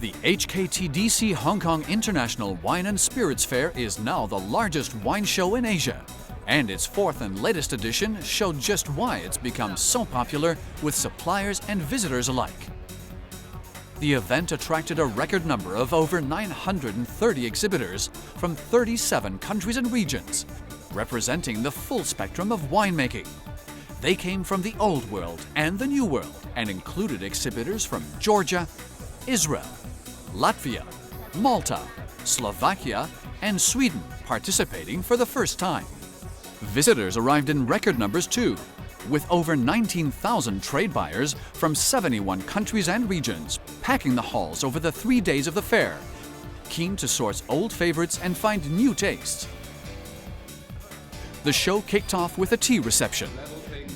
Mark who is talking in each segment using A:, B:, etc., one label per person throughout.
A: The HKTDC Hong Kong International Wine and Spirits Fair is now the largest wine show in Asia, and its fourth and latest edition showed just why it's become so popular with suppliers and visitors alike. The event attracted a record number of over 930 exhibitors from 37 countries and regions, representing the full spectrum of winemaking. They came from the Old World and the New World and included exhibitors from Georgia, Israel, Latvia, Malta, Slovakia, and Sweden participating for the first time. Visitors arrived in record numbers too, with over 19,000 trade buyers from 71 countries and regions packing the halls over the 3 days of the fair, keen to source old favorites and find new tastes. The show kicked off with a tea reception.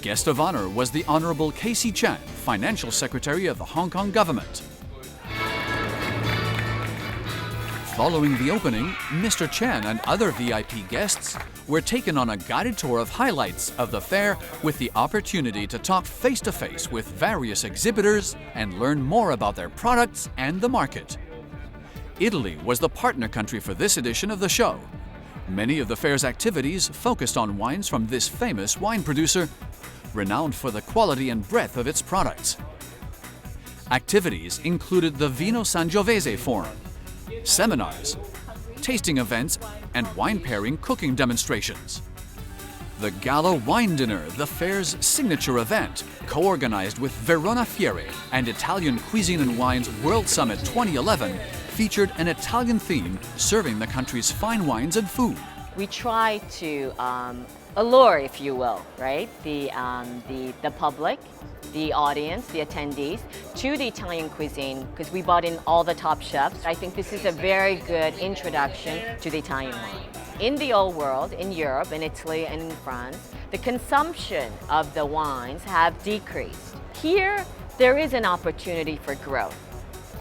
A: Guest of honor was the Honorable Casey Chan, Financial Secretary of the Hong Kong Government. Following the opening, Mr. Chan and other VIP guests were taken on a guided tour of highlights of the fair with the opportunity to talk face-to-face with various exhibitors and learn more about their products and the market. Italy was the partner country for this edition of the show. Many of the fair's activities focused on wines from this famous wine producer, renowned for the quality and breadth of its products. Activities included the Vino Sangiovese Forum, seminars, tasting events, and wine pairing cooking demonstrations. The Gala Wine Dinner, the fair's signature event, co-organized with Verona Fiere and Italian Cuisine and Wine's World Summit 2011, featured an Italian theme serving the country's fine wines and food.
B: We try to allure, if you will, right, the public, the audience, the attendees, to the Italian cuisine, because we brought in all the top chefs. I think this is a very good introduction to the Italian wine. In the old world, in Europe, in Italy, and in France, the consumption of the wines have decreased. Here, there is an opportunity for growth.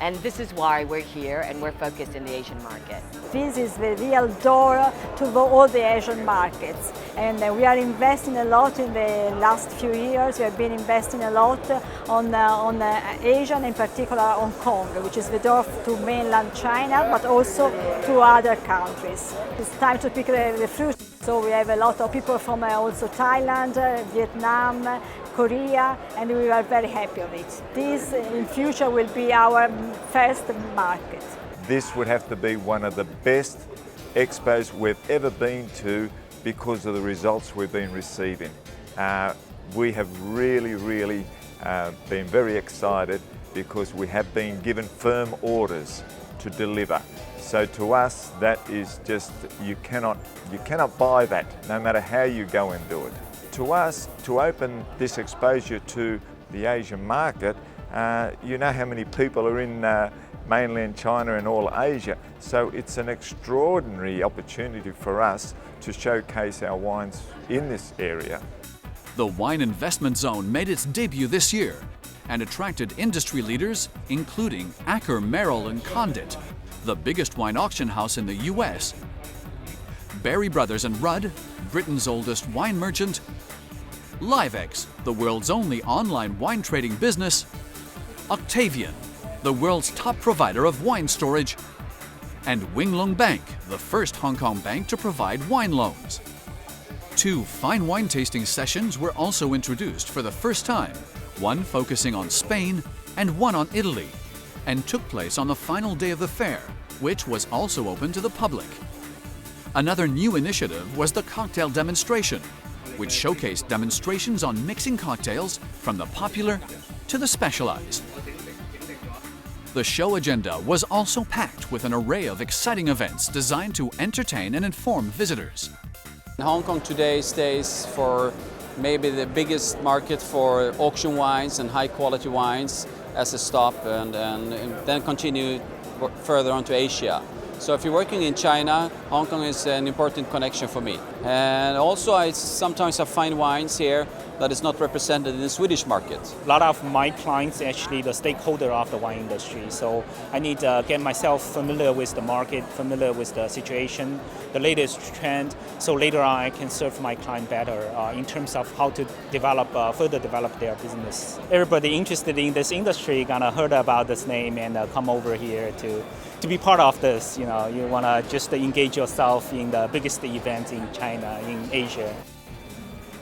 B: And this is why we're here and we're focused in the Asian market.
C: This is the real door to all the Asian markets. And we are investing a lot in the last few years. We have been investing a lot on Asia, and in particular Hong Kong, which is the door to mainland China, but also to other countries. It's time to pick the fruit. So we have a lot of people from also Thailand, Vietnam, Korea, and we are very happy of it. This in future will be our first market.
D: This would have to be one of the best expos we've ever been to because of the results we've been receiving. We have really been very excited because we have been given firm orders to deliver. So to us, that is just, you cannot buy that, no matter how you go and do it. To us, to open this exposure to the Asian market, you know how many people are in mainland China and all Asia, so it's an extraordinary opportunity for us to showcase our wines in this area.
A: The Wine Investment Zone made its debut this year and attracted industry leaders including Acker, Merrill & Condit, the biggest wine auction house in the US, Berry Brothers & Rudd, Britain's oldest wine merchant, Livex, the world's only online wine trading business, Octavian, the world's top provider of wine storage, and Winglong Bank, the first Hong Kong bank to provide wine loans. 2 fine wine tasting sessions were also introduced for the first time, one focusing on Spain and one on Italy, and took place on the final day of the fair, which was also open to the public. Another new initiative was the cocktail demonstration, which showcased demonstrations on mixing cocktails from the popular to the specialized. The show agenda was also packed with an array of exciting events designed to entertain and inform visitors.
E: Hong Kong today stays for maybe the biggest market for auction wines and high quality wines as a stop, and then continue further on to Asia. So if you're working in China, Hong Kong is an important connection for me. And also I sometimes have fine wines here that is not represented in the Swedish market.
F: A lot of my clients actually the stakeholder of the wine industry, so I need to get myself familiar with the market, familiar with the situation, the latest trend, so later on I can serve my client better in terms of how to develop, further develop their business. Everybody interested in this industry gonna heard about this name and come over here to be part of this. You know, you wanna just engage yourself in the biggest event in China, in Asia.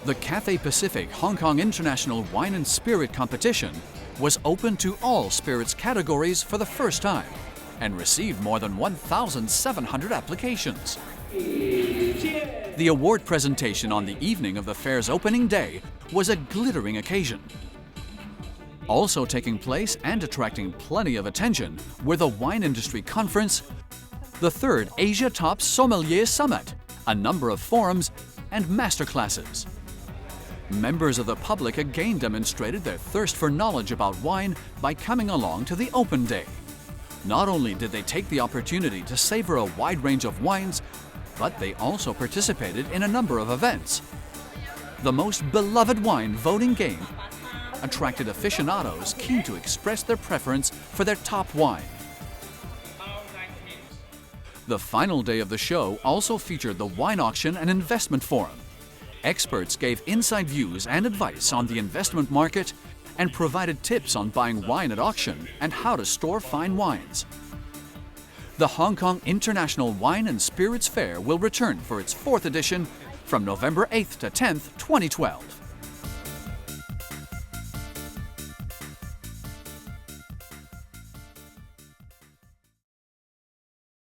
A: The Cathay Pacific Hong Kong International Wine and Spirit Competition was open to all spirits categories for the first time and received more than 1,700 applications. The award presentation on the evening of the fair's opening day was a glittering occasion. Also taking place and attracting plenty of attention were the Wine Industry Conference, the 3rd Asia Top Sommelier Summit, a number of forums, and masterclasses. Members of the public again demonstrated their thirst for knowledge about wine by coming along to the open day. Not only did they take the opportunity to savor a wide range of wines, but they also participated in a number of events. The most beloved wine voting game attracted aficionados keen to express their preference for their top wine. The final day of the show also featured the wine auction and investment forum. Experts gave inside views and advice on the investment market and provided tips on buying wine at auction and how to store fine wines. The Hong Kong International Wine and Spirits Fair will return for its 4th edition from November 8th to 10th, 2012.